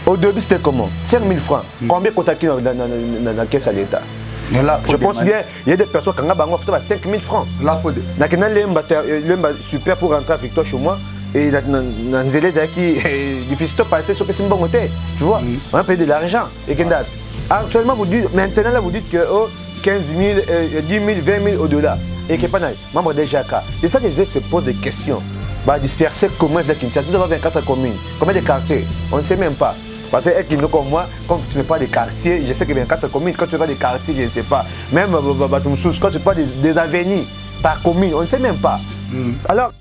Au début, c'était comment? 5 000 francs. Combien contacté dans la caisse à l'État? Je pense bien, il y a des personnes qui ont 5 000 francs. Là, il faut. Super pour rentrer avec toi chez moi. Et dans les élèves qui difficile de passer sur ce bon côté. Tu vois, on a payé de l'argent. Et actuellement, vous dites, maintenant, là, vous dites que 15 000, 10 000, 20 000 au-delà. Et que pas membre des JAK. C'est ça que les gens se posent des questions. Disperser comment est-ce que Kinshasa, nous avons 24 communes. Combien de quartiers? On ne sait même pas. Parce que comme moi, quand tu ne fais pas des quartiers, je sais qu'il y a 24 communes. Quand tu ne fais pas des quartiers, je ne sais pas. Même quand tu ne fais pas des avenues par commune, on ne sait même pas. Alors,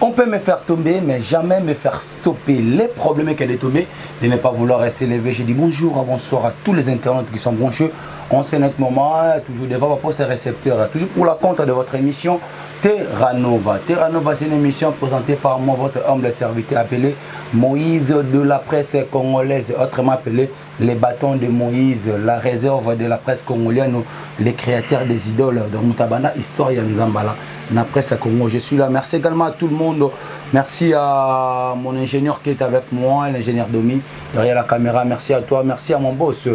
on peut me faire tomber, mais jamais me faire stopper. Les problèmes qu'elle est tombée, de ne pas vouloir s'élever. Je dis bonjour, bonsoir à tous les internautes qui sont branchés en ce moment, toujours devant vos récepteurs, toujours pour la compte de votre émission Terra Nova. Terra Nova, c'est une émission présentée par moi, votre humble serviteur appelé Moïse de la presse congolaise, autrement appelé les bâtons de Moïse, la réserve de la presse congolaise, les créateurs des idoles de Mutabana, Histoire Nzambala, la presse congolaise. Je suis là. Merci également à tout le monde. Merci à mon ingénieur qui est avec moi, l'ingénieur Domi, derrière la caméra. Merci à toi. Merci à mon boss,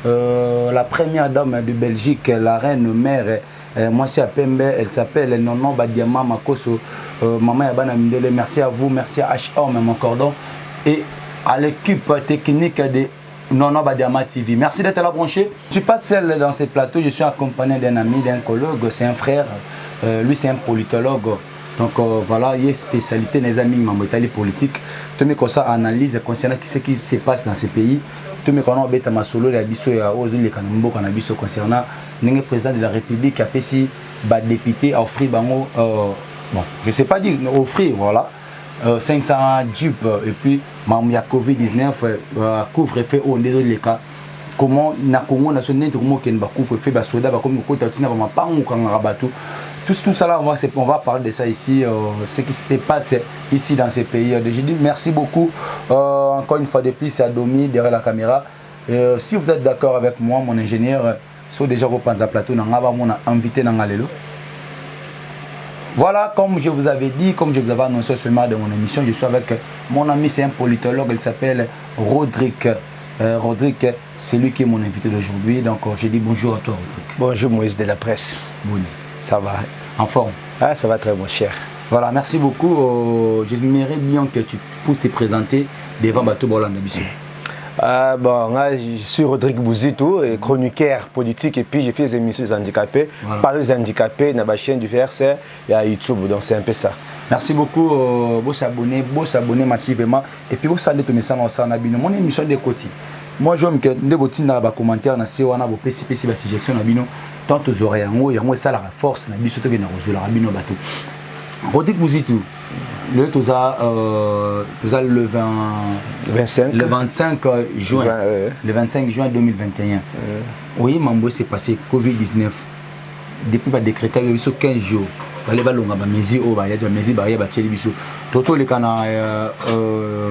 la première dame de Belgique, la reine mère. Moi, c'est à Pembe, elle s'appelle Nono Badiama Makoso, maman Yabana Mindele. Merci à vous, merci à H.O. mon cordon, et à l'équipe technique de Nono Badiama TV. Merci d'être là branché. Je ne suis pas seul dans ce plateau, je suis accompagné d'un ami, d'un collègue, c'est un frère. Lui, c'est un politologue. Donc voilà, il y a une spécialité des amis en politique. Tout le monde ça analyse concernant ce qui se passe dans ce pays. Tout le monde a ma solo et concernant le président de la République qui a fait député à offrir bon, je ne sais pas dire offrir, voilà. 500 jeeps et puis il y a Covid-19 couvre-feu au les cas. Comment na Congo national comment ken ba couvre-feu ba soda ba comme ko tatina ba mapangu kan rabatu. Tout ça là, on va parler de ça ici, ce qui se passe ici dans ces pays. Je dis merci beaucoup, encore une fois de plus à Domi derrière la caméra. Si vous êtes d'accord avec moi, mon ingénieur, soit déjà au Panza Plateau, on a invité dans Galelo. Voilà, comme je vous avais dit, comme je vous avais annoncé ce matin de mon émission, je suis avec mon ami, c'est un politologue, il s'appelle Rodrigue. Rodrigue, c'est lui qui est mon invité d'aujourd'hui. Donc, je dis bonjour à toi, Rodrigue. Bonjour, Moïse de la presse. Bon. Ça va? En forme? Ah, ça va très bon, cher. Voilà, merci beaucoup. J'aimerais bien que tu puisses te présenter devant Bateau Bolanda Bissou. Je suis Rodrigue Bouzitou, chroniqueur politique, et puis j'ai fait des émissions des handicapés. Voilà. Par les handicapés, dans la chaîne du VRC et à YouTube, donc c'est un peu ça. Merci beaucoup, vous s'abonner massivement. Et puis vous allez te mettre ça dans mon émission de côté. Moi, je me dis dans les commentaires, dans les PCPC, la suggestion, tant aux oreilles, ça la force, la biso, la bateau. Rodrigue Bouzitou, le le 25 juin, le 25 juin 2021. Oui, Mambo s'est passé Covid-19. Depuis le décrété, il y a 15 jours. Il fallait que mesure au baya, mesure barrière battre biso. Toto le kana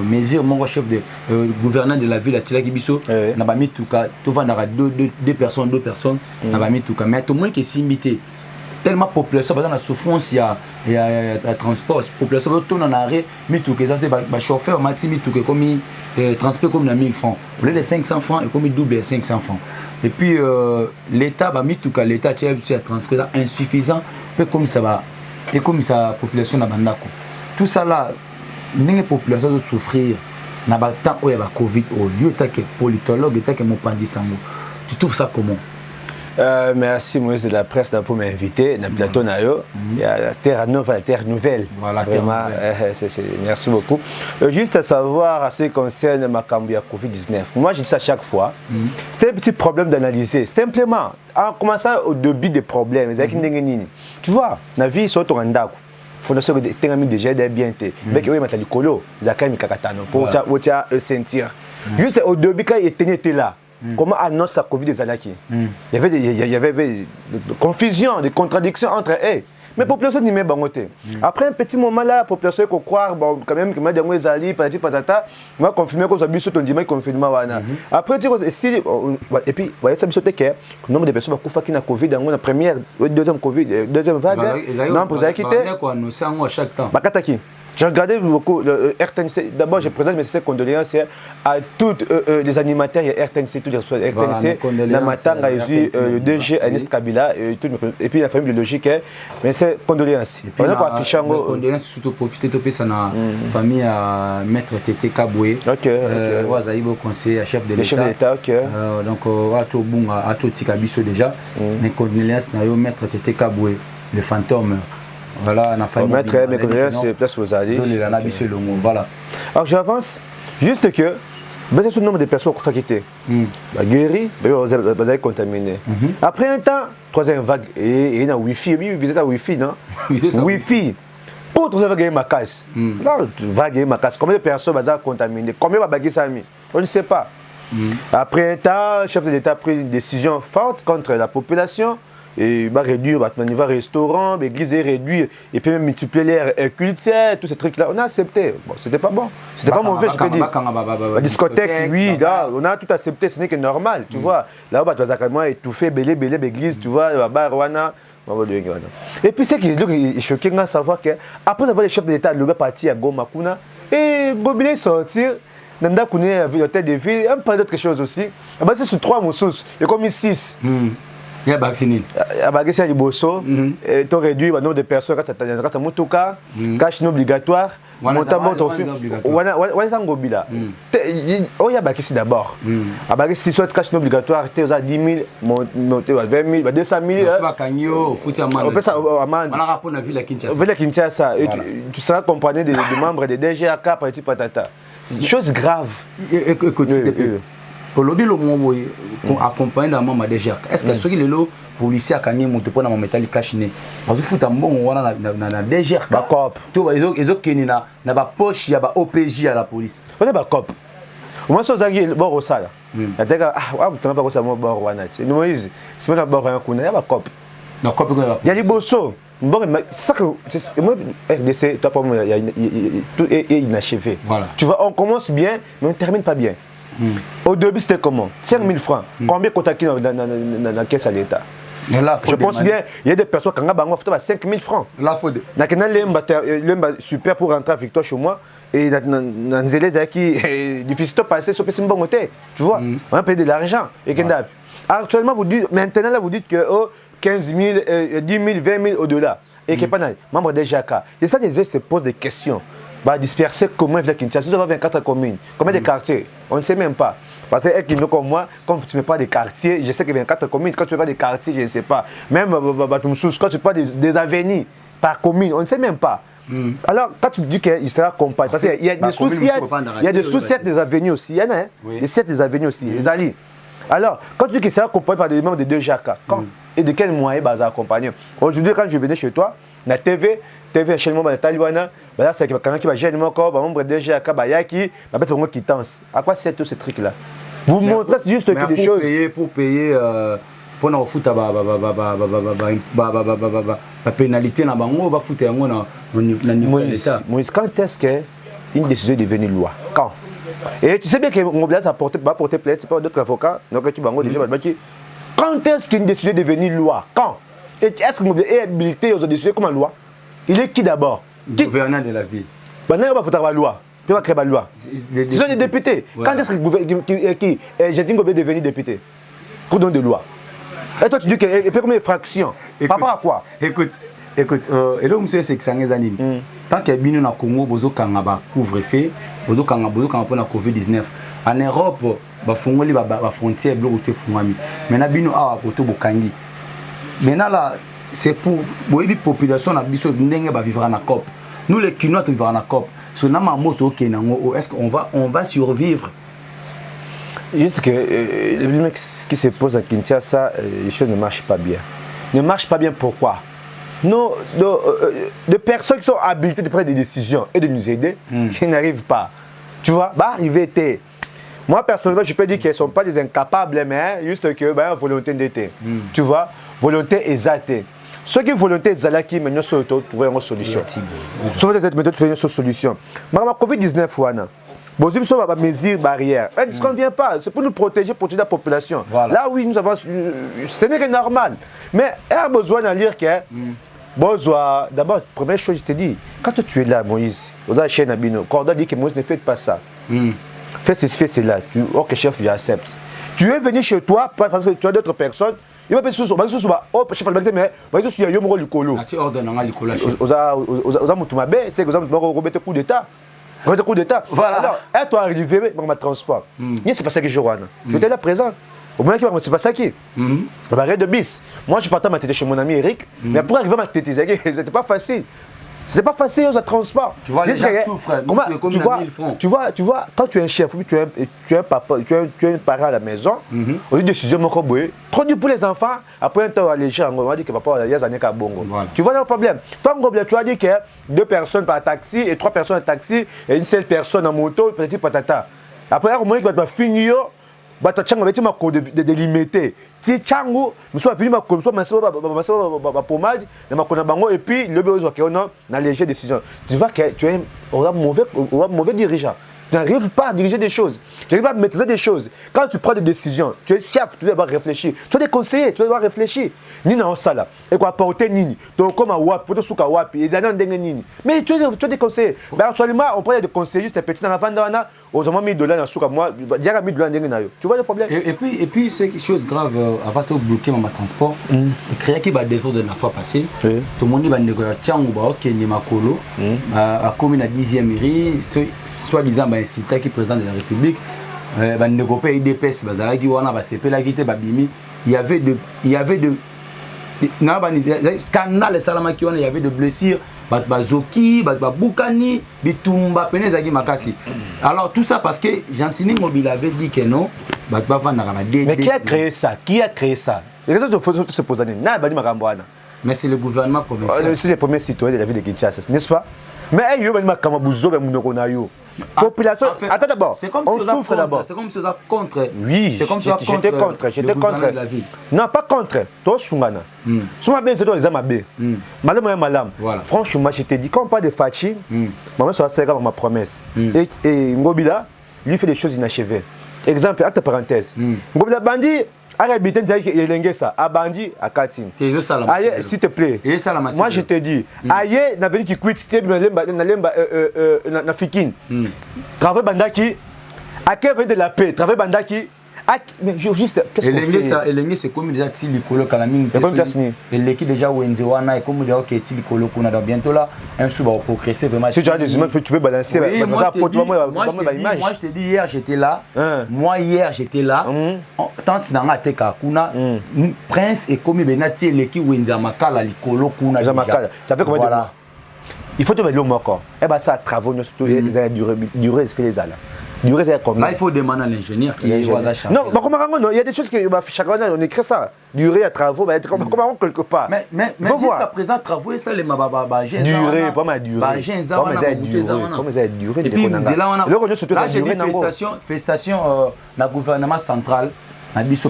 mesure mon chef de gouverneur de la ville à Tilaki biso na ba mituka to vandara deux personnes na ba mituka mais tout moins qui s'imité tellement population dans la souffrance il y a transport population tout en arrêt mituka ça ba chauffeur mati mituka comme transport comme na 1000 francs au lieu de 500 francs et comme double 500 francs et puis l'état ba mituka l'état tient sur transport insuffisant peu comme ça va et comme ça population na bandako tout ça là n'importe population de souffrir na ba temps où il y a Covid au lieu que politologue que mon pandi sango tu trouves ça comment? Merci Moïse de la presse pour m'inviter dans le plateau Nayo. Il y a la Terre Nova, la Terre Nouvelle. Voilà, vraiment, merci beaucoup. Juste à savoir, à ce qui concerne ma cambia Covid-19, moi je dis ça chaque fois, c'était un petit problème d'analyser. Simplement, en commençant au début des problèmes, tu vois, la vie sur ton andako. Fondation de Tengami déjà bien été. Mais oui, maintenant, le colo, Zakami Kakatano, pour sentir. Juste au début, quand il était là. Comment annonce la Covid des Alaki? Il y avait des confusions, des contradictions entre eux. Mais la population n'y met pas côté. Après un petit moment là, la population peut croire, bon, quand même, que moi, j'ai des alliés, patati patata, moi, confirmer qu'on a vu sur ton dimanche, confinement. Après, tu vois, et puis, vous voyez, ça me saute que le nombre de personnes qui ont Covid, dans la première, deuxième Covid, deuxième vague, non, vous avez quitté. À chaque temps. J'ai regardé beaucoup le RTNC. D'abord, je présente mes condoléances à tous les animateurs et RTNC, tous les RTNC, la Matanga, le DG Ernest Kabila, et puis la famille biologique. Mais c'est condoléances. Et puis, condoléances, surtout profiter de ça la famille à Maître Tété Kaboué. Ok. Ouazaïbo, conseiller, chef de l'État. Donc, à tout bon, à tout Tikabiso déjà. Mais condoléances, Maître Tété Kaboué, le fantôme. Voilà, on a fait mes condoléances, c'est place aux alliés. Voilà. Alors j'avance, juste que, c'est ce nombre de personnes qui ont quitté. Guéri, vous avez contaminé. Après un temps, troisième vague, et il y a Wi-Fi, vous êtes à Wi-Fi, non? Wi-Fi. Pour troisième vague, il y a ma casse. Vague, il y a ma casse. Combien de personnes ont contaminé? Combien de baguettes ça a mis? On ne sait pas. Après un temps, le chef de l'État a pris une décision forte contre la population. Et va réduire, il va restaurant, l'église est réduire, et puis même multiplier l'air culturel, tous ces trucs-là. On a accepté. Bon, c'était pas bon. C'était pas mauvais, je peux dire. La discothèque, oui, là, on a tout accepté, ce n'est que normal, tu vois. Là-bas, tu vas carrément étouffer, belé, l'église, tu vois, là-bas, Rwanda. Et puis, c'est qui est choqué de savoir que, après avoir les chefs de l'État, le gars parti à Goma, Kuna, et Gobelé sortir. Nanda Kouné, l'hôtel de ville, un peu d'autres choses aussi. C'est sur 3 moussous, il y a comme 6. Il y a vacciné. Il y a vacciné à Bosso. Tu as réduit le nombre de personnes quand tu as un motoka, cash non obligatoire. Notamment, tu as fait. Il y a vacciné d'abord. Il y a vacciné soit cash non obligatoire, tu as 10 000, 20 000, 200 000. Tu as Kanyo, Fouti Amande. On peut ça Amande. On a rapport à la ville à Kinshasa. Ville à Kinshasa. Tu seras accompagné des membres de DGAK, Parti Patata. Chose grave. Écoute, s'il te plaît. Pour le moment, accompagné d'un membre de DGAK, est-ce que ceux qui sont policiers à Kanye montent pour un métal cachiné? Parce que fout un bon, on a un DGAK. Tu vois, ils ont qui n'a pas poche, il y a pas OPJ à la police. On est pas cop. Moi, je suis bon au sale. Il y a des gars, ah, tu n'as pas ça, moi, bon, c'est Moïse. C'est pas bon, il y a pas cop. Il y a des bossos. Bon, c'est ça que moi, RDC, toi, pour moi, tout est inachevé. Tu vois, on commence bien, mais on ne termine pas bien. Au début, c'était comment? 5 000 francs. Combien contacté dans la caisse à l'État? Je pense bien, il y a des personnes qui ont 5 000 francs. La faute. Il y a super pour rentrer avec toi chez moi. Et dans les élèves qui est difficile de passer sur le bon côté. Tu vois, on a payé de l'argent. Actuellement, maintenant, là, vous dites que 15 000, 10 000, 20 000 au-delà. Et que pas membre des JAK. Et ça, les gens se posent des questions. Disperser comment il y a Kinshasa, nous avons 24 communes. Combien de quartiers? On ne sait même pas. Parce que comme moi, comme tu ne fais pas des quartiers, je sais qu'il y a 24 communes. Quand tu ne fais pas des quartiers, je ne sais pas. Même quand tu parles des avenues par commune, on ne sait même pas. Alors, quand tu dis qu'il sera accompagné, parce qu'il y a des sous-siètes des avenues aussi. Il y en a, des siètes des avenues aussi, les alliés. Alors, quand tu dis qu'il sera accompagné par des membres de 2 JAK, quand et de quels moyens il va accompagner? Aujourd'hui, quand je venais chez toi, la TV chez moi, c'est quelqu'un qui va gérer mon corps, membre de GAK, c'est vraiment quittance. À quoi c'est tout ce truc-là? Vous montrez juste des choses. Pour payer, pour nous foutre la pénalité, on va foutre au niveau de l'État. Moïse, quand est-ce qu'une décision est devenue loi? Quand? Et tu sais bien que mon blase va porter plainte, c'est pas d'autres avocats, donc tu vas déjà. Quand est-ce qu'une décision est devenue loi? Quand? Et est-ce que l'immobilier est habilité aux décisions comme une loi? Il est qui d'abord? Le gouverneur de la ville. Maintenant, il va foutre la loi. Il va créer la loi. Ils sont des députés. Quand est-ce que Jadine Gobé est devenu député? Pour donner des lois. Et toi, tu dis qu'il fait comme une fraction. Par rapport à quoi? Écoute, et là, monsieur, c'est que ça n'est années. Tant qu'il y a bien au Congo, il y a couvre-feu, il y a Covid-19. En Europe, il y a des frontières bloquées. Maintenant, il y a des Bokangi. Maintenant, là, c'est pour la population qui vivre en COP. Nous, les Kinois, qui vivent en COP. Est-ce qu'on va survivre? Juste que ce qui se pose à Kinshasa, les choses ne marchent pas bien. Ne marchent pas bien pourquoi? Non, de personnes qui sont habilitées de prendre des décisions et de nous aider, qui n'arrivent pas. Tu vois, arriver. Moi, personnellement, je peux dire qu'elles ne sont pas des incapables, mais juste que volonté d'été. Tu vois, volonté exacte. Ceux qui volonté Zalaki, maintenant, sont trouver une solution. Sauf cette méthode, trouver une solution. Mais la Covid-19, bon, si nous avons des mesures barrières, ce qu'on ne vient pas, c'est pour nous protéger la population. Voilà. Là, oui, nous avons. Ce n'est que normal. Mais il y a besoin de dire que. Besoin, d'abord, première chose, je te dis, quand tu es là, Moïse, vous avez chaîne à Bino, Corda dit que Moïse ne fait pas ça. Fais ceci, fais cela. Ok, chef, j'accepte. Tu es venu chez toi parce que tu as d'autres personnes. Il va pas se souvenir, oh, chef, mais je suis un homme likolo. Tu ordonnes un likolo. Vous avez mutumabe, c'est que vous avez remettre coup d'état. Coup d'état. Voilà. Alors, à toi arrivé dans ma transport. C'est pas ça que je vois. Tu étais là présent. Au moins, c'est pas ça qui. Arrête de bis. Moi, je partais à ma tête chez mon ami Eric, mais pour arriver à ma tête, c'était pas facile. C'était pas facile aux transports. Tu vois, les gens souffrent. Tu vois, quand tu es un chef, tu es un papa, tu es un parent à la maison, au lieu de décision, trop dur pour les enfants, après un temps, les gens, on va dire que papa, il y a des années qu'à bongo. Tu vois le problème. Tant que tu as dit que 2 personnes par taxi et 3 personnes en taxi et une seule personne en moto, petit patata. Après, au moins, il va finir. Bata chango beti ma code de délimiter. Ti chango, nous sommes venus ma comme ça ma pommade, na kona bango et puis le besoin que on a na léger décision. Tu vois que tu es un mauvais dirigeant. Tu n'arrives pas à diriger des choses. Tu n'arrives pas à maîtriser des choses. Quand tu prends des décisions, tu es chef, tu dois réfléchir. Tu dois des conseillers, tu dois réfléchir. Ni dans ça là. Et quoi porter nini. Donc comme à wap, pour te souka wap, et d'ailleurs dengue nini. Mais tu dois des conseillers. Mais actuellement, on prend des conseillers, juste petit dans la vente d'ana, aux hommes $1000 dans souka moi, il y a $1000 dengue nayo. Tu vois le problème. Et puis c'est quelque chose de grave avant de bloquer mon transport. Créer qui va désordre de la fois passée. Tout le monde va négocier chango ba OK ni makolo. À commune à 10e mairie, soi-disant incité qui est président de la République, négocier IDPS, bazalaki wana ba sepela kité ba bimi, il y avait de scandale salamaki wana, il y avait de blessures, ba zoki, ba boukani, bitumba penezaki makasi. Alors tout ça parce que Gentini Mobile avait dit que non, ba vendre na mais qui a créé ça? Qui a créé ça? Les raisons de faut se poser na ba di makambo wana. Mais c'est le gouvernement provincial. C'est les premiers citoyens de la ville de Kinshasa, n'est-ce pas? Mais yo ba di makambo buzo ba munoko na yo. Population, attends d'abord, on souffre d'abord. C'est comme si on est contre. Oui, c'est comme si j'étais contre. De la ville. Non, pas contre. Toi, Soumana. Soumana, c'est toi, les amis. Madame. Voilà. Franchement, je t'ai dit, quand on parle de Fachi, maman sera sérieux avec ma promesse. Et Ngobila, lui, fait des choses inachevées. Exemple, entre parenthèses. Ngobila Bandi, arrête il y a ça. À Bandi, à Katin. Aïe, s'il te plaît. Moi, je te dis, aïe, n'a venu qui quitte, c'était na Fikine. Travail Bandaki, à quel vient de la paix, travail Bandaki. Mais juste, qu'est-ce qu'on fait? Elenge c'est comme déjà Tilikolo Kalaming. Et l'équipe déjà Wenzewana et comme déjà OK Tilikolo qu'on a bientôt là un sou va progresser vraiment. Si tu as des images, tu peux balancer. Moi je te dis hier j'étais là. Moi hier j'étais là. Tant que dans Ateka kuna Prince et comme Benati l'équipe Wenzamakala Likolo kuna. Zamakala. Ça fait combien de mois? Il faut te mettre l'homme encore. Eh ben ça travaux surtout les années durées fait les ala. Là, il faut demander à l'ingénieur qui est Wazacha. Non, il y a des choses que chaque année on écrit ça. Durée à travaux, comment quelque part. Mais jusqu'à présent, travaux, ça les durée, pas mal durée. Comment ça durée. Et puis, là, j'ai dit félicitations dans le gouvernement central.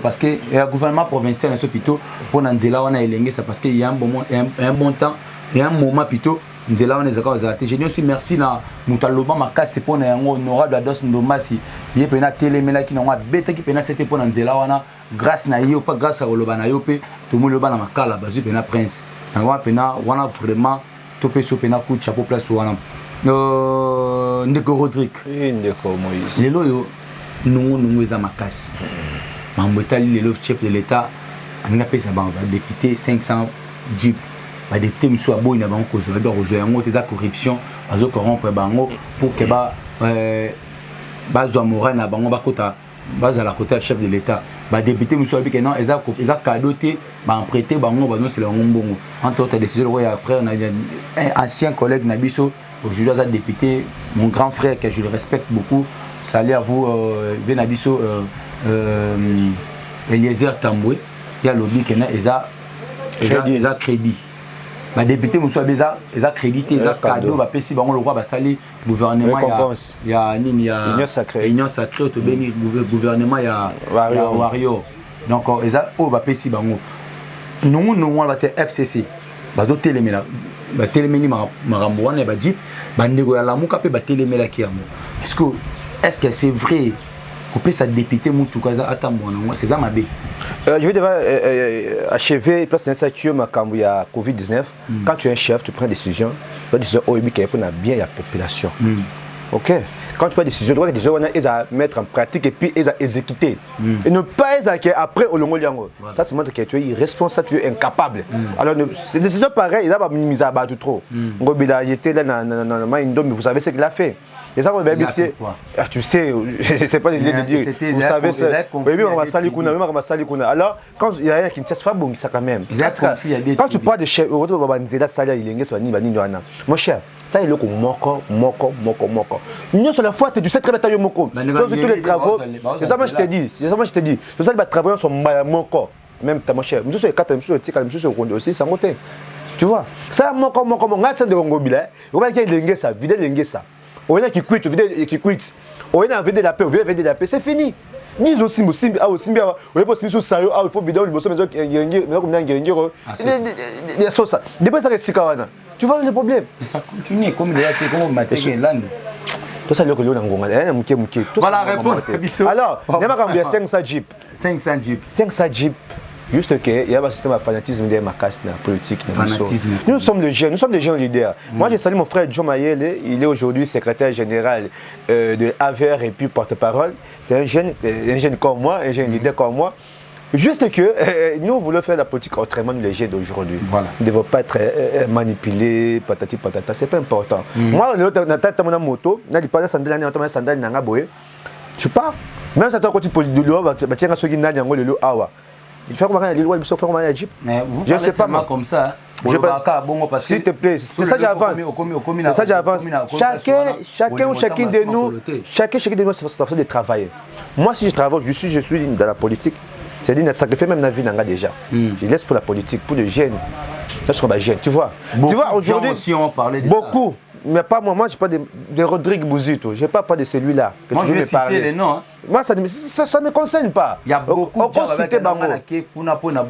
Parce que le gouvernement provincial plutôt pour Nanzela, on a élégé ça parce qu'il y a un bon temps, il y a un moment plutôt. Nzela on ezaka ozate. Je dis aussi merci na mutaloba makasi pona yango honorable Ados Ndomasi. Ye pena telemela ki na ngwa beta ki pena c'était pona Nzela wana grâce na yo pas grâce à oloba na yo pe to mo loba na makala bazu pena prince. Na ngwa pena wana vraiment to pe so pena coup de chapeau place wana. Ndeko Rodrigue. Ndeko Moïse. Lelo yo nungu eza makasi. Mambetali lelo chef de l'état amina pesa ba député 500 jeep. Les députés monsieur aboy na bango cause ba rejoindre yango tes corruption bazo corrompre bango pour que bazwa moral na bango bakota bazala côté chef de l'état ba député monsieur abi que non eza cadeau te ba emprunter bango ba non c'est le mbongo entre autres décision le frère na ancien collègue na biso aujourd'hui eza député mon grand frère que je le respecte beaucoup salut à vous vena biso Eliezer Tamboué il y a lobby que na eza crédit. Les députés monsieur Abeza ils a crédité ils a cadeau va pesi bango le roi va salir gouvernement il y a union sacrée to béni gouvernement il y a Wario donc ils a va pesi bango nous on va te FCC bazo telemela ba telemeni makambo wana ba jeep ba ndeko ya lamuka pe ba telemela ki yango. Est-ce que c'est vrai qu'on peut ça député mutukaza atambo na c'est ça mabe. Je vais devoir achever place d'un sacrifice makambo ya Covid-19. Quand tu es un chef, tu prends une décision. Tu décision OIB qui répond bien à la population. OK. Quand tu prends une décision, tu dois décision à mettre en pratique et puis à exécuter. Et ne pas après au long liango. Ça c'est montre que tu es irresponsable, tu es incapable. Alors ces décisions pareilles, il a pas minimisé à battre trop. Ngobila était là dans mais vous savez ce qu'il a fait. Et ça, tu sais, c'est pas l'idée de dire. Vous savez, oui, on va salir kuna, on va salir kuna. Alors, quand il y a rien qui ne cesse pas, bon, ça quand même. Quand tu parles de chef, mon cher, ça est le coup, moko. Nous, sur la fois, tu sais très bien, moko. Sur tous les travaux, c'est ça, moi, je te dis. C'est ça, moi, je te dis. C'est ça, les travaux sont moko. Même, mon cher. Nous, sur les 4, nous, sur le aussi, ça monte. Tu vois, ça, moko, on a ça de Ngobila. On va dire qu'il y a ça, vider l'engagement ça. On a qui quitte, qui quitte. On a envie de la paix, on veut de la paix, c'est fini. Ni aussi, on est possible sur ça, il faut vidéo, il faut mettre tu vois le problème. Et ça continue comme il y a comme Mathieu Land. Tout ça, le collier dans le voilà, répondre. Alors, il y a 500 jeeps. 500 jeeps. Juste qu'il y a un système de fanatisme de ma casse politique. Nous sommes les jeunes leaders. Moi, j'ai salué mon frère John Mayele, il est aujourd'hui secrétaire général de AVR et puis porte-parole. C'est un jeune comme moi, un jeune leader comme moi. Juste que nous voulons faire la politique autrement, les jeunes d'aujourd'hui. Voilà. Ils ne devront pas être manipulés, patati patata, c'est pas important. Moi, dans moto, je sais pas, même si tu as un côté politique de l'eau, tu as un côté de l'eau. Il faut qu'on ait les lois, il faut qu'on ait Jeep. Je ne sais pas comme ça. S'il te plaît, c'est ça j'avance. C'est ça j'avance. Chacun ou chacune de nous, chacun c'est façon de travailler. Moi, si je travaille, je suis dans la politique. C'est-à-dire, je sacrifie même ma vie déjà. Je laisse pour la politique, pour les jeunes. Ça sera jeune, tu vois. Tu vois, aujourd'hui, beaucoup. Mais pas moi, je n'ai pas de Rodrigue Bouzito, je n'ai pas de celui-là. Moi, je vais citer les noms. Hein. Moi, ça ne me concerne pas. Il y a beaucoup de gens qui citer Bango.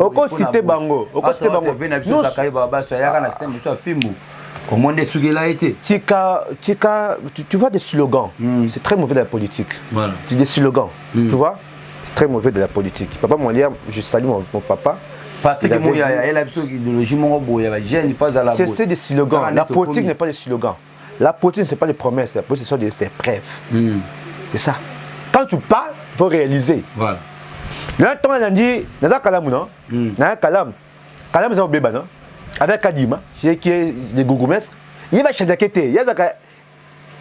Au citer Bango. Au citer Bango. Tu vois des slogans. C'est très mauvais de la politique. Voilà. Des slogans. Tu vois, c'est très mauvais de la politique. Papa Molière, je salue mon papa. Patrick Mouya, il a une idéologie, c'est des slogans. La politique n'est pas des slogans. La politique, ce n'est pas des promesses. La politique, ce sont ses preuves. C'est ça. Quand tu parles, il faut réaliser. Voilà. Là, on a dit, il y a Kalam, non? Il y a Kalam. Kalam, c'est un bébé, non? Avec Kadima, qui est des gougoumestres. Il y a Chadakete. Il y a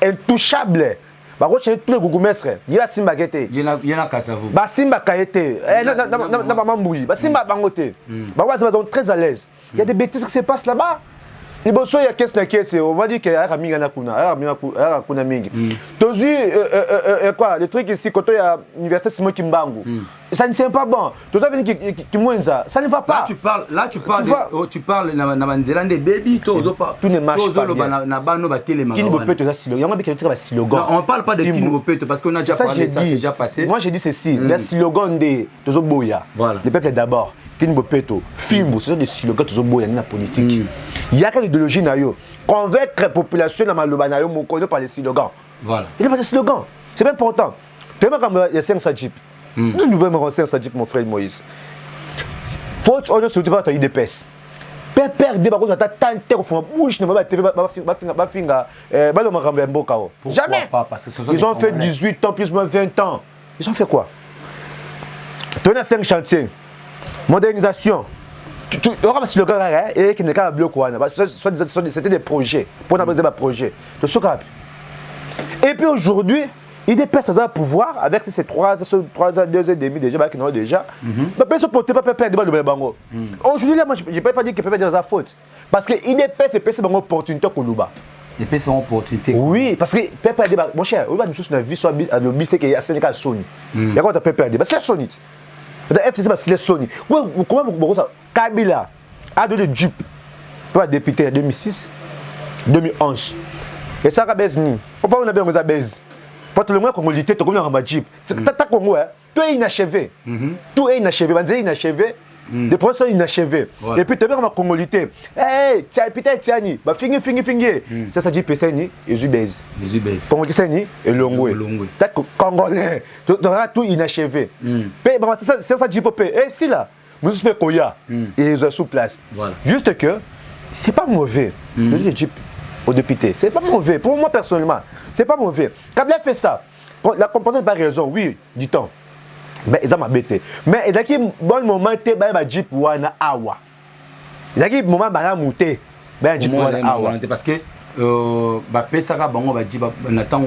intouchable. Bah, tous les gougoumestres. Il y a Simba Kete. Il y en a Kassavou. Bah, Simba Kaete. Non, pas Mamboui. Bah, Simba Bangote. Bah, ils sont très à l'aise. Il y a des bêtises qui se passent là-bas. Il y a qu'est-ce on va dire qu'il y a un mingi. Quoi, le truc ici, quand il y a l'université Simon Kimbangu, ça ne tient pas bon. Tout ça veut dire ça ne va pas. Là, tu parles de baby, tout ne marche pas. On ne parle pas de Kinbopeto parce qu'on a déjà parlé, ça c'est déjà passé. Moi, j'ai dit ceci, les slogans des Boya, le peuple d'abord. Kinbopeto, Fimbo, ce sont des slogans de la politique. Il y a quelle idéologie convaincre la population dans le monde par les slogans. Voilà. Il n'y a pas de slogans. C'est bien important. Tu vois, quand il y a 500 jeeps. Nous devons 500 jeeps, mon frère Moïse. Faut que tu ne pas ton IDPS. Père de Bakos, tu as tenté de faire bouche, jamais. Ils ont fait 18 ans, plus ou moins 20 ans. Ils ont fait quoi? Tu as 5 chantiers. Modernisation. Tu auras un slogan et qui n'est pas bloqué. C'était des projets. Pour nous des projets. Et puis aujourd'hui, il dépasse à pouvoir avec ces 3 ans, 2 ans et demi déjà, qui n'ont déjà. Mais se porter pas perdre le bango. Aujourd'hui, moi, je ne peux pas dire qu'il peut perdre sa faute. Parce qu'il dépasse et c'est une opportunité pour nous. Il dépasse une opportunité. Oui, parce que Pépé a mon cher, on va nous soutenir la vie sur le bis qui est à Sénégal Sony. Il y a quoi de Pépé parce que c'est Sony. Le FCC va se Sony. Comment vous Kabila a donné le Jeep pour être député en 2006, 2011. Et ça a baisé. Pourquoi on a bien baisé? Parce que le moins qu'on a lutté, tu as un Jeep. C'est Congo, tout est inachevé. Tout est inachevé. Des projets sont inachevés. Et puis tu as ma congolité. Hey, putain, Tiani, bah fingi. Ça dit Pessani et Zubez. Congolais et Longwe. T'as Congolais, tu auras tout inachevé. C'est ça dit Popé. Et si là, nous sommes Koya et ils sont sous place. Juste que c'est pas mauvais. Je dis au député, c'est pas mauvais. Pour moi personnellement, c'est pas mauvais. Kabila fait ça. La compréhension n'a pas raison, oui, du temps. Mais ils ont m'embêté. Mais il y a un bon moment, il y a un jeep wana awa. Il y a un moment, il y a un jeep wana awa. Parce que Pesaka Bango va dire Nathan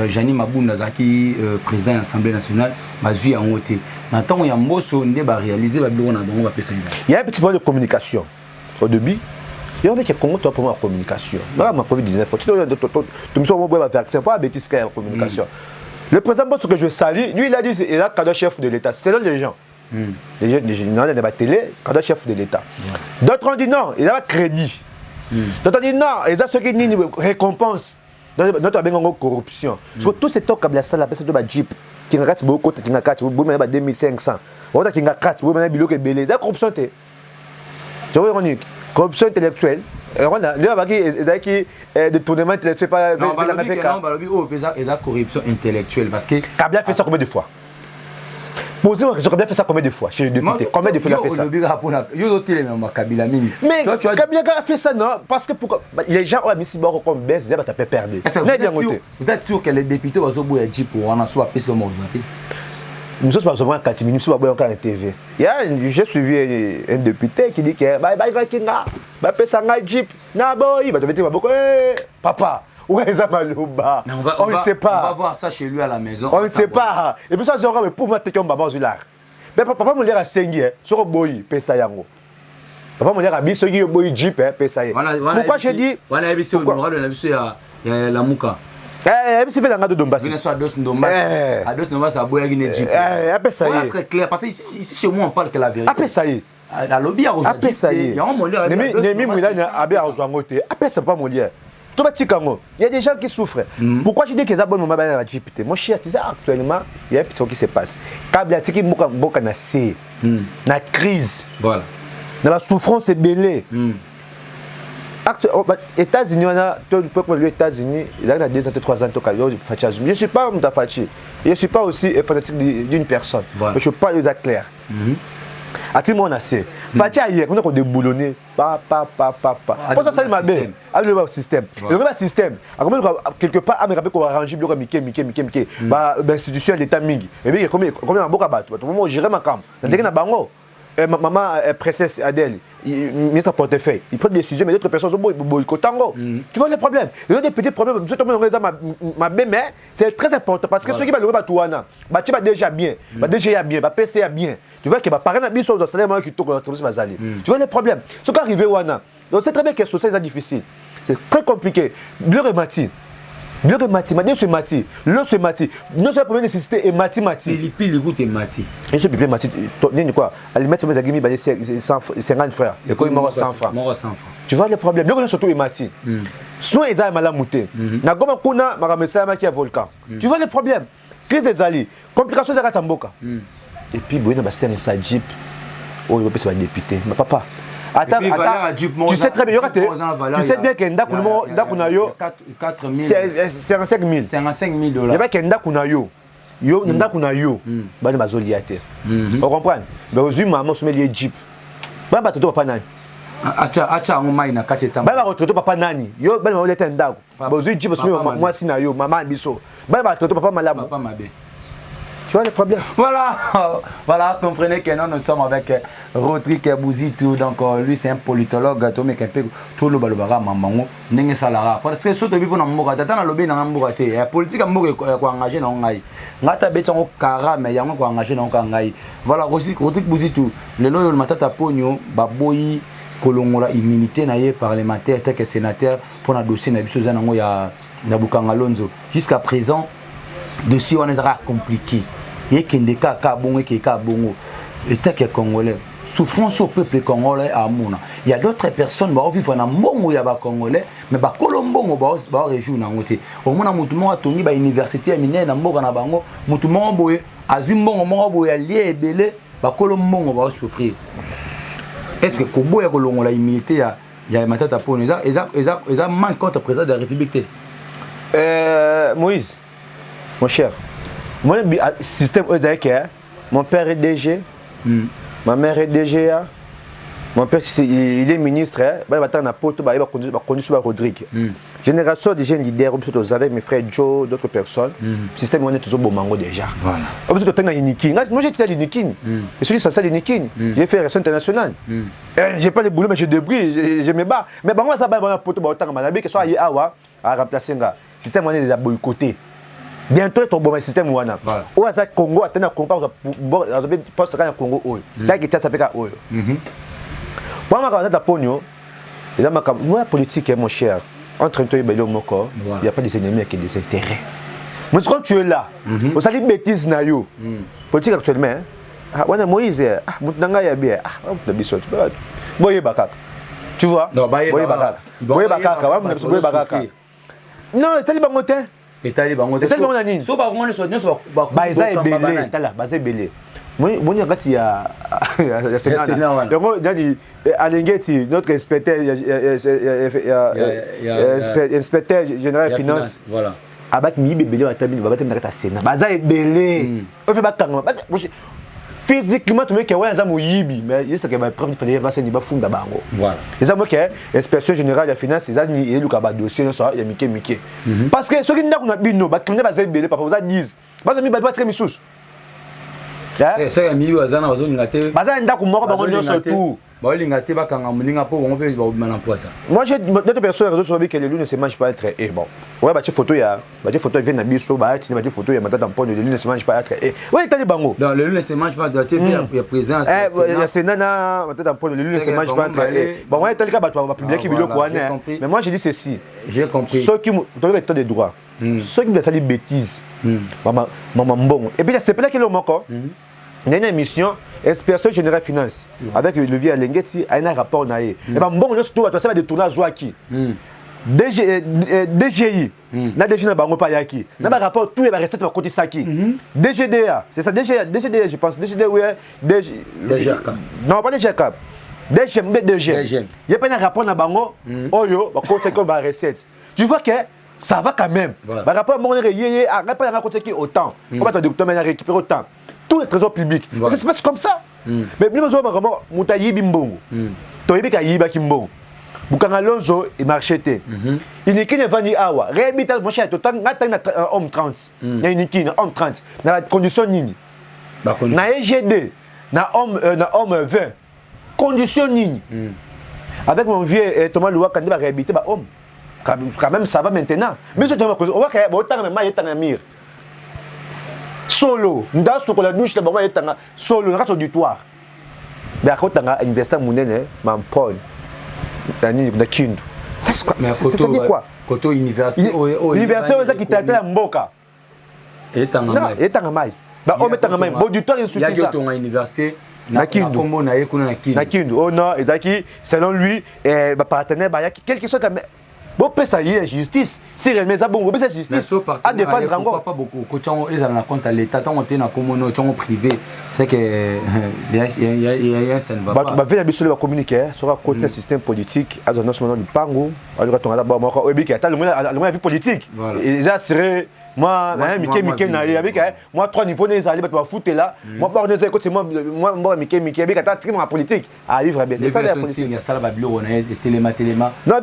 Jani Mabunda Zaki président de l'Assemblée nationale m'a vu en haute. Nathan il y a Mosso ne va réaliser va Bango va Pesaka. Il y a un petit problème de communication. Au début, il y a un mec qui a Congo pour la communication. Là, ma Covid-19, tu me sens un vaccin, pas un bêtise la communication. Le président, ce que je salue, lui, il a dit qu'il a cadeau chef de l'État. C'est là les gens. Les gens, il a la télé, cadeau chef de l'État. D'autres ont dit non, il a crédit. D'autres ont dit non, il a ce qui dit récompense. D'autres ont dit corruption. Parce que tout ce temps, comme la salle, la personne de la Jeep, qui a 4 beaucoup, qui a 4, vous avez 2500. Vous avez 4, vous avez biloko belé. C'est corruption. Tu vois, ironique. Corruption intellectuelle. Des détournements intellectuels pas non, il y a corruption intellectuelle parce que Kabila fait ça combien de fois? Posez-moi la question, Kabila fait ça combien de fois chez les députés? Combien de fois il a fait ça? Mais Kabila a fait ça non parce que les gens ont mis si bon comme baisse, ils ont perdu. Vous êtes sûr que les députés vont jouer Jeep pour en asseoir PC au aujourd'hui? Nous sommes pas seulement 4 minutes, nous sommes encore à la TV. J'ai suivi un député qui dit que bye Kinga, Pesanga Jeep, Naboy, va te mettre beaucoup. Papa, où est Zamalouba? On ne sait pas. On va voir ça chez lui à la maison. On ne sait pas. Et puis ça, c'est encore pour moi, tu es un baba Zular. Mais papa, mon l'air à Sengi, sur le boy, Pesayango. Papa, mon l'air à Bissogi, le boy Jeep, Pesayé. Pourquoi je dis? Voilà, il y a la Mouka. C'est fait dans le Donbass. Il y a Ados Ndombas. Ados Ndombas a beau y Jeep. Ça y est. Très clair parce que ici chez moi on parle que la vérité. Après ça y est. La lobby a après ça y est. Il y a un mollet. Nemi Moulana a bien rejoint côté. Après c'est pas mollet. Tout petit kango. Il y a des gens qui souffrent. Pourquoi je dis que les abonnés m'ont la Jeep? Mon cher, tu sais actuellement, il y a un petit truc qui se passe. Kabila tiki boka na C. Na crise. Voilà. Dans la souffrance c'est belé. États-Unis, les États-Unis, il y a 2 ans, 3 ans, je ne suis pas Mutafachi. Je ne suis pas aussi fanatique d'une personne. Voilà. Mais je ne suis pas les clair. À tout le monde a assez. Fachi hier, on a déboulonné. Pour ça, c'est ma belle. Avec le système. Le même système. Quelque part, on a arrangé Mickey. L'institution d'État Mingi. Et bien, combien de beaucoup à battre? Moi, j'irai ma cam. Maman princesse Adèle, ministre portefeuille, il prend des décisions, mais d'autres personnes sont boycottant. Tu vois le problème? Il y a des petits problèmes. Ma belle-mère, c'est très important parce que ceux qui vont le Touana, tu vas déjà bien, déjà bien, PC bien. Tu vois que par exemple, il y a des salaires qui tournent dans le Tu vois le problème? Ce qui arrive au Wana, c'est très bien que ce soit difficile. C'est très compliqué. Bien remarqué. Bien que Mati, c'est Mati, le c'est Mati. Non, c'est la première nécessité et Mati. Il pile le goût est Mati. Et ce pile Mati, tu quoi? Elle met mes amis, 50 frères. Et quand il m'a 100 francs. Tu vois le problème? Le surtout est Mati. Soit ils ont mal à monter. Na goma kuna maramesa maki à volcan. Tu vois le problème? Crise des alliés, complications de Ratamboka. Et puis bon, il y a un Jeep. Oh, il va passer député. Mais papa. Attends, tu sais très bien, tu sais bien que Ndakunayo, c'est 55 000. C'est 55 000 $. Il y a que Ndakunayo, Ndakunayo, il va zoliater. On comprend? Mais aux humains, on se met les jeeps. Il va te papa nani. Acha on maina kaseta. Il va te papa nani. Yo, il va te ndaku. Aux jeeps, moi si na yo, maman biso. Il va te papa malamu. Papa mabe. Tu vois le problème? Voilà, comprenez que nous sommes avec Rodrigue Bouzitou. Donc, lui, c'est un politologue. Tout le balobara, maman, n'est salara. Parce que surtout, pour nous, nous avons lobby dans la politique, nous avons engagé dans la ngata beton kara, mais il y a engagé dans la voilà, Rodrigue Bouzitou. Le nom de Matata Pogno, Baboyi, Kolongola, immunité parlementaire, tel que sénateur, pour un dossier, il y a Nabukangalonzo. Jusqu'à présent, dossier on est compliqué et qui n'est qu'à bon et qui est qu'à bon état qui est congolais souffrance au peuple congolais à Mouna. Il y a d'autres personnes qui vivent dans bon y a congolais mais ba colombo ba région na ngote au moins mutumo atoni ba université amine na mboka na bango mutumo boye azimbo mo boye lié ebele bakolo mongo ba souffrir. Est-ce que kobo ya kolongo la immunité ya matata pone eza manque contre président de la République? Moïse, mon cher, mon système mon père est DG, ma mère est DGA, mon père il est ministre, il va attendre à Porto, il va conduire sur Rodrigue. Génération de jeunes leaders, avec mes frères Joe, d'autres personnes, le système on est toujours bon mango déjà. Voilà. Moi j'étais à l'Unikin, je suis censé à l'Unikin, j'ai fait relation internationale. J'ai pas de boulot mais je débrouille, je me bats. Mais moi ça va Porto, autant que ce soit Awa à remplacer un gars. Le système on est déjà boycotté. Bientôt ton bon système wana. Ou à Congo attendre Congo poste quand Congo oil. Là qui tient ça peka oil. Pour moi quand ça pognon, il a ma politique mon cher. Entre toi et Bello Moko, il n'y a pas des ennemis qui ont des intérêts. Mais quand tu es là, vous savez bêtises na yo. Politique actuellement, on a Moïse, Moutanga ya bien, Boye Bakak. Tu vois? Boye Bakak. Boye Bakak, Boye Bakak. Non, c'est les bangotés. Et tali bangoté. C'est les bangotés. So ba ngone so nyoso ba Baza e belé, tala, baza e belé. Moi il y a Sénat. Donc Alengeti, notre inspecteur général des finances. Voilà. Abat mi belé va terminer, va terminer à Sénat. Baza e belé. On fait pas tant. Physiquement, tu mets que ouais, ça mouyibi, mais juste que ma preuve il fallait passer niveau fond d'abord. Voilà. Les amis que inspection générale des finances, ils ont ni le cas dossier ça, il y a Mickey. Parce que ceux qui n'ont pas bino, bah comme baza e belé, papa vous a dit, baza mi ba très misous. C'est un milieu à Zana, baza ndako moko bango nyonso tout. Moi j'ai d'autres personnes réseaux sociaux que les loups ne se mangent pas être et bon. Ouais bah tu photo ya, bah tu photo vient na biso, bah tu tu photo ya maintenant tampon les loups ne se mangent pas être et. Ouais t'as les bango. Non, les loups ne se mangent pas, tu fais la présidence. Il c'est nana maintenant tampon les loups ne se mangent pas être et. Bon ouais t'as le cas bah tu vas publier qui vidéo quoi. Mais moi je dis ceci. J'ai compris. Ceux qui ont le temps des droits. Ceux qui ont des bêtises. Maman bon. Et puis c'est pas là que le manque. Il y a une émission, inspection générale finance, avec le levier Alengeti, il y a un rapport. Et bien, bon, surtout, tu vas détourner à Zouaki. DGI, na DGI na bango pa yaki. Na ba rapport tout les recettes va côté saki. DGDA, c'est ça DGDA je pense. DGDA oui, DGRK. Non, pas DGRK. DG. Il y a pas un rapport na bango. Oyo, ba côté comme ba recette. Tu vois que ça va quand même. Ba rapport mon yé a pas na côté qui autant. On va te docteur mais récupérer autant. Tout le trésor public. Ça se passe comme ça. Mais nous avons vraiment Moutayi Bimbongo. Toyibika Yiba Kimbongo. Bukanga Lonzo et Marcheté. Iniki ne vani awa. Réhabita mon cher, total n'atteint homme 30. Il y a iniki homme 30. Dans la condition nini. Na EGD, na homme 20. Condition nini. Avec mon vieux Thomas Loua quand il va réhabiter ba homme. Quand même ça va maintenant. Mais on va que autant même il est en amir. Solo, nda soko la douche la baba yetanga solo na kato auditoire. Ba ko tanga investir munene mam pon. Tani na kindu. Ça c'est quoi? C'est quoi? Koto université université oza ki tata mboka. Etanga mai. Ba o metanga mai, auditoire insuffisant. Ya yo tonga université na kindu. Kombo na ye kuna na kindu. Na kindu. Oh non, ezaki selon lui ba partenaire ba ya quelque chose comme bon, ça y est, justice. Si remet ça, bon, c'est justice. À défendre encore. Pas beaucoup. Quand ils ont compte à l'État, tant on est dans communauté, tant on privé, c'est que il y a un scène. Bah, tu vas venir sur le communiquer sur un côté système politique. À ce moment du pango, alors quand on a d'abord moi, au bic, t'as le moins vie politique. Et ça serait moi, Mickey n'allait avec moi 3 niveaux des alliés, tu vas foutre là. Moi, pas organiser côté moi, Mickey, avec ta trime en politique. À vivre bien. C'est ça la politique. Il y a ça là, Babylone, on est téléma. Non,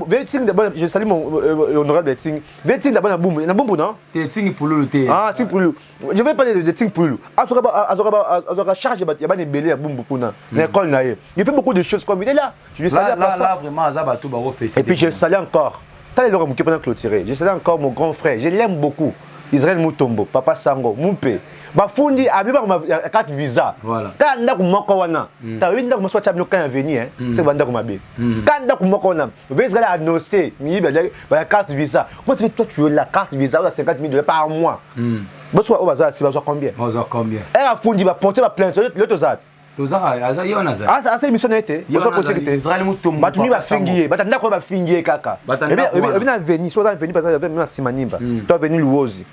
Vetting d'abord, je salue mon honorable Vetting. Vetting d'abord, na boum, non? Vetting pour le thé. Ah, Ting pour le. Je vais parler de Ting pour le. Azora charge, il y a des bélés à boum beaucoup na. L'école là, il fait beaucoup de choses comme il est là. Je lui salue là vraiment Azabatou Baro fait. Et puis je salue encore. T'as le qui pendant clôturer. Je salue encore mon grand frère. Je l'aime beaucoup. Israël Mutombo, Papa Sango, Mumpe. Bafundi abiba ma carte visa. Voilà. Quand nda kumoko wana. Ta winda kuma soit champion quand venir c'est banda kuma be. Quand nda kumoko wana, vais aller annoncer mi ba carte visa. Moi tu toi tu as la carte visa à 50 000 $ par mois. Bon soit au bazar c'est combien? Bazar combien? Elle a fundi va porter la plainte l'autre zat. Tozara aza yo naza. Ah c'est émission été. Yo côté Israël Mutombo. Batumi va fingier, batanda ko va fingier kaka. Et bien venir, soit venir parce que même Simanimba. Toi venir Luozi.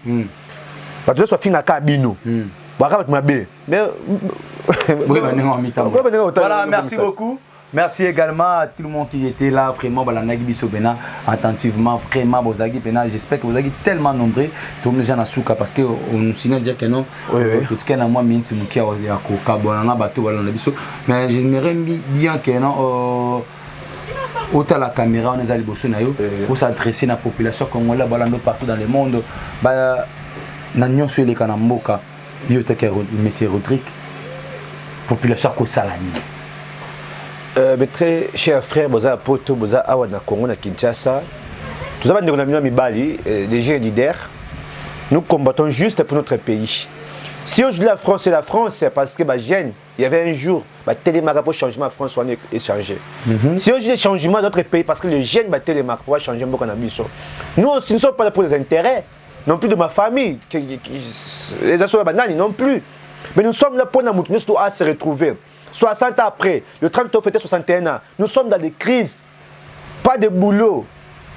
Parce que soit fin à cabino. Voilà, merci beaucoup. Merci également à tout le monde qui était là, vraiment, attentivement, vraiment, j'espère que vous avez tellement nombreux, tout le monde souka parce que on signale dire que non, tout ce qu'on a moi minti mukia ozia mais j'aimerais bien que non autant la caméra on est allé bosser na yo pour s'adresser à la population congolaise partout dans le monde ba na nyonso les kanamboka yo te que monsieur Rodrigue population ko salani. Mes très chers frères, Boza Poto, Boza Awana Congo, na Kinshasa, tous avons des Bali, des jeunes leaders. Nous combattons juste pour notre pays. Si aujourd'hui la France est la France, c'est parce que il y avait un jour, télémarque pour changement France soit échangé. Si aujourd'hui le changement dans notre pays, parce que les jeunes télémarque pour changer beaucoup en ambition. Nous ne sommes pas là pour les intérêts, non plus de ma famille, les assos banani non plus. Mais nous sommes là pour nous se retrouver. 60 ans après, le 30 ans fêté 61 ans, nous sommes dans des crises, pas de boulot.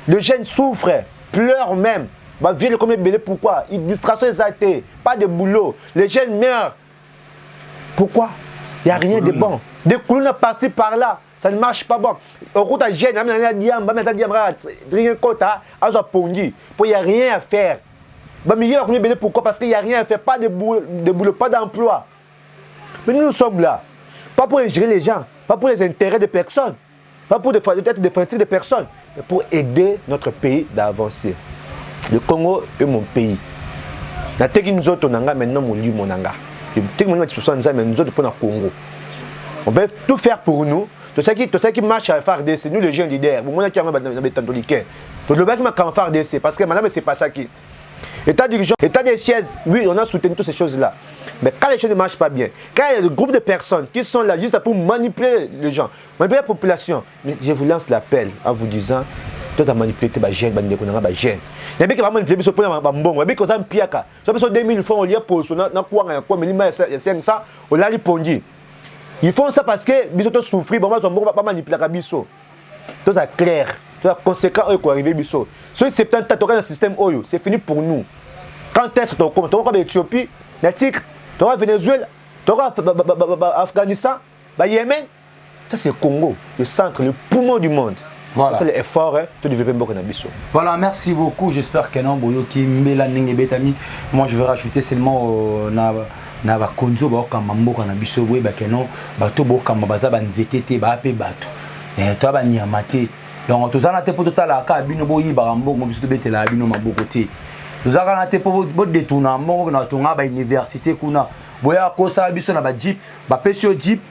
Les jeunes souffrent, pleurent même. Viennent comme belé, pourquoi? Ils distraction exaltée, pas de boulot. Les jeunes meurent. Pourquoi? Il n'y a rien de bon. Des colonnes passées par là, ça ne marche pas bon. Au route à jeune, il n'y a rien à faire. Pourquoi? Parce qu'il n'y a rien à faire, pas de boulot, pas d'emploi. Mais nous sommes là. Pas pour gérer les gens, pas pour les intérêts de personnes, pas pour être défensif de personnes, mais pour aider notre pays d'avancer. Le Congo est mon pays. Na teki nous autres maintenant mon lieu mon anga. Teki mon mais nous autres pour le Congo. On peut tout faire pour nous. Tout ça qui marche à FARDC, nous les jeunes leaders. Mon qui a un tantoliquet. Tout le bac m'a qu'en FARDC parce que madame c'est pas ça qui. État dirigeant, état des chaises, oui, on a soutenu toutes ces choses-là. Mais quand les choses ne marchent pas bien, quand il y a des groupes de personnes qui sont là juste pour manipuler les gens, manipuler la population, mais je vous lance l'appel en vous disant, tous à manipuler les jeunes, les jeunes. Il y a bien qui va manipuler les gens, il y a bien qui va piaka. Si on a 2000 francs, on y a pour ça, on a 500, on a répondu. Ils font ça parce que ils ont souffert, ils ne vont pas manipuler les gens. Tout ça clair, tout ça conséquent, ils vont arriver. Si c'est 70 ans, dans le système, c'est fini pour nous. Quand est-ce que tu as comme Éthiopie, tu as Venezuela, tu as Afghanistan, Yémen, ça c'est le Congo, le centre, le poumon du monde. Voilà. C'est l'effort de développer beaucoup d'ambition. Voilà, merci beaucoup. J'espère que non, Boyoki, Mélaning Betami. Moi, je vais rajouter seulement na ba konzo ba kamba mboka na biso boye ba kenon bato bo kamba baza ba nzetete ba pe bato. To ba nyamate. Donc tozana te po totala ka bino boyi ba mbongo biso betela bino maboko te. Tozana te po bo detuna mbongo na tonga ba université kuna. Boya kosa biso na ba jeep, ba pesio jeep.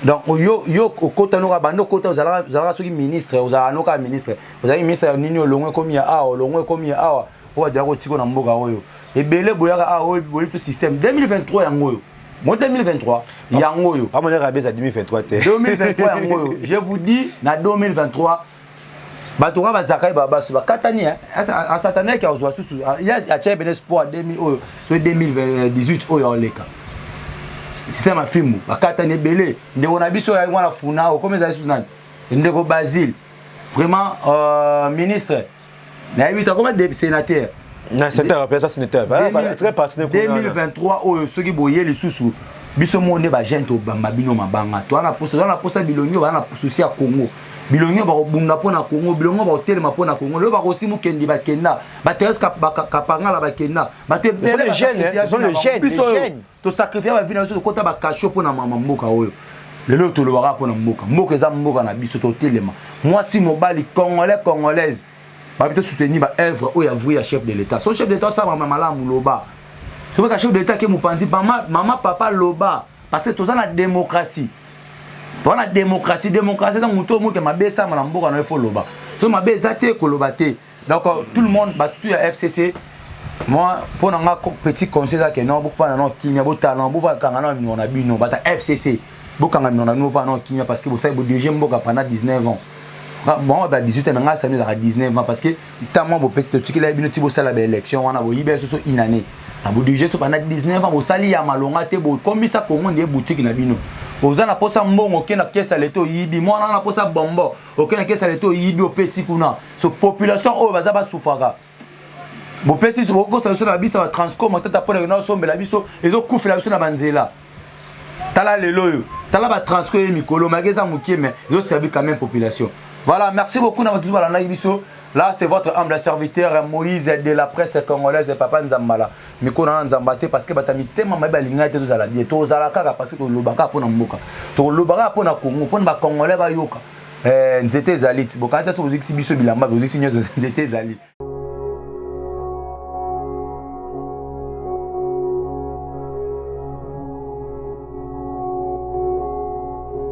Donc yo kota no bando kota zala soki ministre ozala no ka ministre ozali ministre nini olongwe komi ya awa olongwe komi ya awa o dia ko tiko na mboka oyo ebele boyaka awa boyi tout système 2023 yango oyo mo 2023 yango oyo amona rabeza 2023 te 2023 yango oyo je vous dis na 2023 bato ka bazakai babasu bakatani a satana ki ozwa susu ya cha ben espoir 2000 oyo so 2018 oyo oleka système à film bakata ne belé ndeko na biso ya mwana funa comme ça sunani ndeko Basile vraiment ministre na évita comme des sénateurs na sénateur ça sénateur très partenaire 2023 oyo soki boye les susu biso monde ba gente obamba bino mabanga to na posa bilonyo ba na souci ya Congo bilonyo ba bunda pona Congo bilonyo ba hotel ma pona Congo le ba kosimu kendi ba kenda ba teres kapanga la ba kenda ba te bele ba jeunes to sacrifier ba vie na biso to kota ba kacho pona mama mboka oyo lelo to lo waka pona mboka eza mboka na biso to telema moi si mobali congolaise ba bito soutenir ba œuvre oyo avoué chef de l'état son chef de l'état ça mama malamu loba to ka chef de l'état ke mupanzi mama papa loba parce que toza na démocratie. Pour la démocratie dans mon tour, moi, ma baisse, ma lambeau, on a fait loba. So ma baisse, c'est kolobate. Donc tout le monde, tout le FCC. Moi, pour un petit conseil, que non, beaucoup de gens qui n'ont pas talent, beaucoup de gens on a bu non, bah FCC. Beaucoup de gens on a nouveau non qui parce que vous savez, vous déjà beaucoup pendant 19 ans. Bon, bah 18 ans, ça nous a 19 ans parce que tellement vous petit truc là, bien petit ça la élection, on a vous libéré sur une année. Abu déjà pendant 19 ans, vous sali ya malonga te bo comme ça pour des boutiques na bino. Vous en a pas ça mbongo qui na caisse leto yibi, moi on a pas ça bombo. Aucun caisse leto yibi au pesi kuna. So population o baza ba soufara. Bo pesi so ko sa na biso transcom tata pona na sombe la biso ezo kufela biso na banzela. Tala lelo yo. Tala ba transcom mikolo mageza mukie mais ezo servir quand même population. Voilà, merci beaucoup na tout balana biso. Là, c'est votre humble serviteur Moïse de la presse congolaise et Papa Nzambala. Miko na Nzambate parce que batami tema mabe linga te tozala bien. Tozala kaka parce que to lobaka pona mboka. To lobaka pona Congo, pona ba congolais ba yoka. Nzete zali. Bo quand ça so exhibition bilamba, bo exhibition nzete zali.